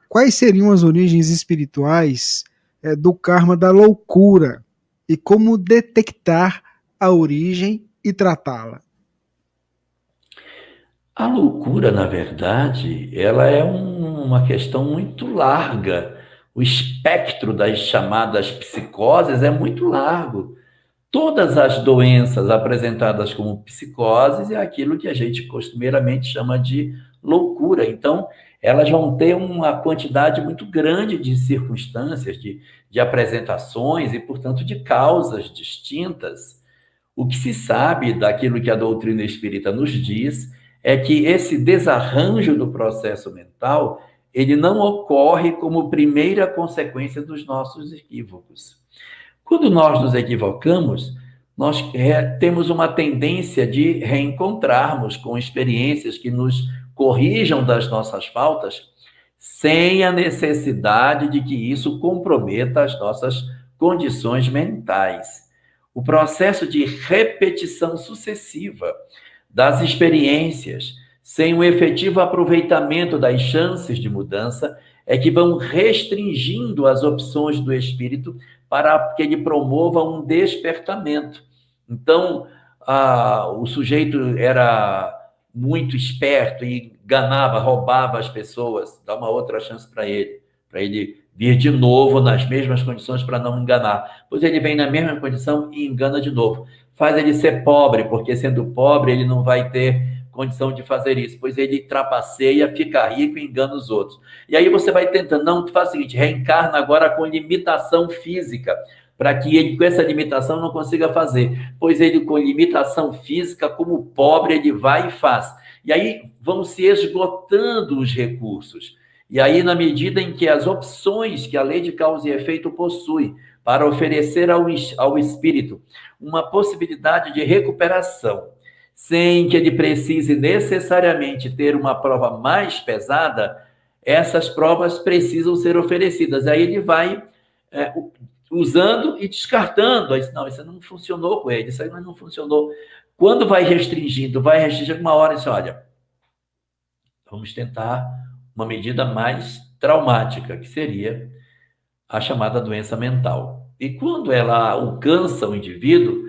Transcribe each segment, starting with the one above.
quais seriam as origens espirituais do karma da loucura e como detectar a origem e tratá-la? A loucura, na verdade, ela é uma questão muito larga. O espectro das chamadas psicoses é muito largo. Todas as doenças apresentadas como psicoses é aquilo que a gente costumeiramente chama de loucura. Então, elas vão ter uma quantidade muito grande de circunstâncias, de apresentações e, portanto, de causas distintas. O que se sabe daquilo que a doutrina espírita nos diz é que esse desarranjo do processo mental, ele não ocorre como primeira consequência dos nossos equívocos. Quando nós nos equivocamos, nós temos uma tendência de reencontrarmos com experiências que nos corrijam das nossas faltas, sem a necessidade de que isso comprometa as nossas condições mentais. O processo de repetição sucessiva das experiências, sem o efetivo aproveitamento das chances de mudança, é que vão restringindo as opções do espírito para que ele promova um despertamento. Então, o sujeito era muito esperto e enganava, roubava as pessoas, dá uma outra chance para ele vir de novo nas mesmas condições para não enganar. Pois ele vem na mesma condição e engana de novo. Faz ele ser pobre, porque sendo pobre ele não vai ter condição de fazer isso, pois ele trapaceia, fica rico e engana os outros. E aí você vai tentando, não, tu faz o seguinte, reencarna agora com limitação física, para que ele, com essa limitação, não consiga fazer. Pois ele, com limitação física, como pobre, ele vai e faz. E aí vão se esgotando os recursos. E aí, na medida em que as opções que a lei de causa e efeito possui para oferecer ao espírito uma possibilidade de recuperação, sem que ele precise necessariamente ter uma prova mais pesada, essas provas precisam ser oferecidas. Aí ele vai usando e descartando. Aí, não, isso não funcionou com ele, isso aí não funcionou. Quando vai restringindo, uma hora e diz, olha, vamos tentar uma medida mais traumática, que seria a chamada doença mental. E quando ela alcança o indivíduo,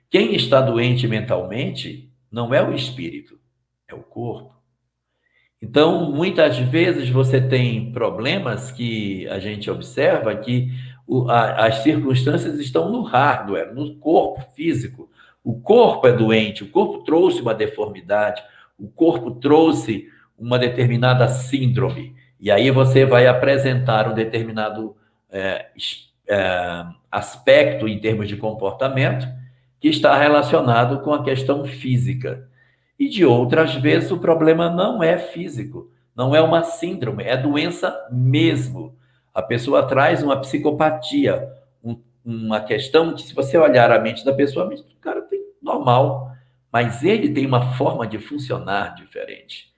quem está doente mentalmente não é o espírito, é o corpo. Então, muitas vezes você tem problemas que a gente observa que as circunstâncias estão no hardware, no corpo físico. O corpo é doente, o corpo trouxe uma deformidade, o corpo trouxe uma determinada síndrome. E aí você vai apresentar um determinado é, aspecto em termos de comportamento que está relacionado com a questão física. E de outras vezes o problema não é físico, não é uma síndrome, é doença mesmo. A pessoa traz uma psicopatia, uma questão que, se você olhar a mente da pessoa, a mente do cara tem normal, mas ele tem uma forma de funcionar diferente.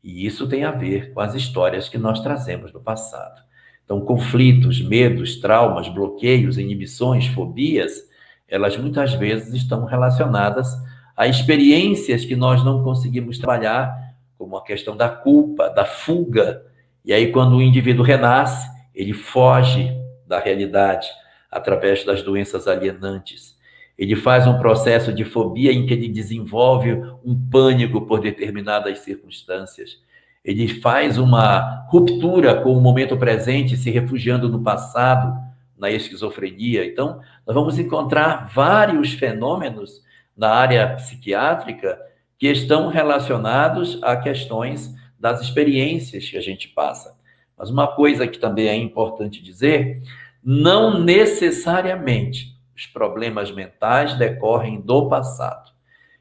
E isso tem a ver com as histórias que nós trazemos do passado. Então, conflitos, medos, traumas, bloqueios, inibições, fobias, elas muitas vezes estão relacionadas a experiências que nós não conseguimos trabalhar, como a questão da culpa, da fuga. E aí, quando o indivíduo renasce, ele foge da realidade através das doenças alienantes. Ele faz um processo de fobia em que ele desenvolve um pânico por determinadas circunstâncias. Ele faz uma ruptura com o momento presente, se refugiando no passado, na esquizofrenia. Então, nós vamos encontrar vários fenômenos na área psiquiátrica que estão relacionados a questões das experiências que a gente passa. Mas uma coisa que também é importante dizer, não necessariamente os problemas mentais decorrem do passado.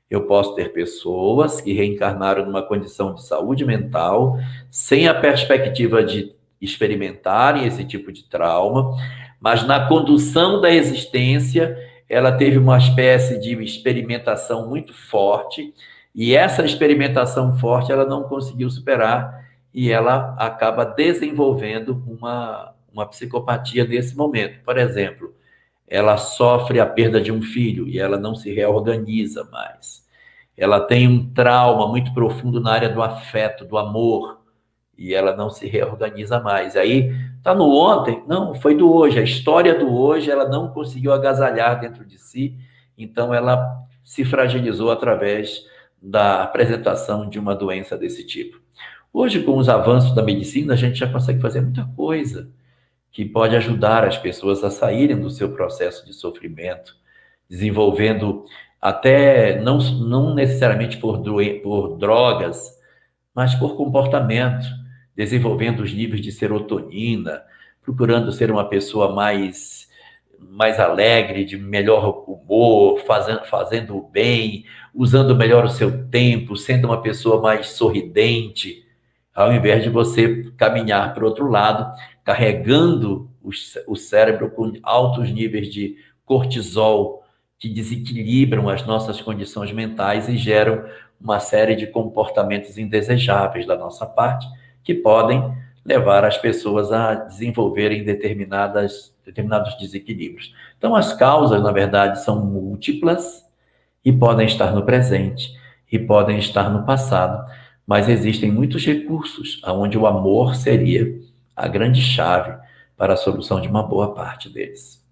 Eu posso ter pessoas que reencarnaram numa condição de saúde mental, sem a perspectiva de experimentarem esse tipo de trauma, mas na condução da existência, ela teve uma espécie de experimentação muito forte, e essa experimentação forte ela não conseguiu superar, e ela acaba desenvolvendo uma psicopatia nesse momento. Por exemplo, ela sofre a perda de um filho e ela não se reorganiza mais. Ela tem um trauma muito profundo na área do afeto, do amor, e ela não se reorganiza mais. Aí está no ontem, não, foi do hoje, a história do hoje ela não conseguiu agasalhar dentro de si, então ela se fragilizou através da apresentação de uma doença desse tipo. Hoje, com os avanços da medicina, a gente já consegue fazer muita coisa que pode ajudar as pessoas a saírem do seu processo de sofrimento, desenvolvendo até, não necessariamente por drogas, mas por comportamento, desenvolvendo os níveis de serotonina, procurando ser uma pessoa mais alegre, de melhor humor, fazendo o bem, usando melhor o seu tempo, sendo uma pessoa mais sorridente, ao invés de você caminhar para o outro lado, carregando o cérebro com altos níveis de cortisol, que desequilibram as nossas condições mentais e geram uma série de comportamentos indesejáveis da nossa parte, que podem levar as pessoas a desenvolverem determinados desequilíbrios. Então, as causas, na verdade, são múltiplas e podem estar no presente e podem estar no passado, mas existem muitos recursos onde o amor seria a grande chave para a solução de uma boa parte deles.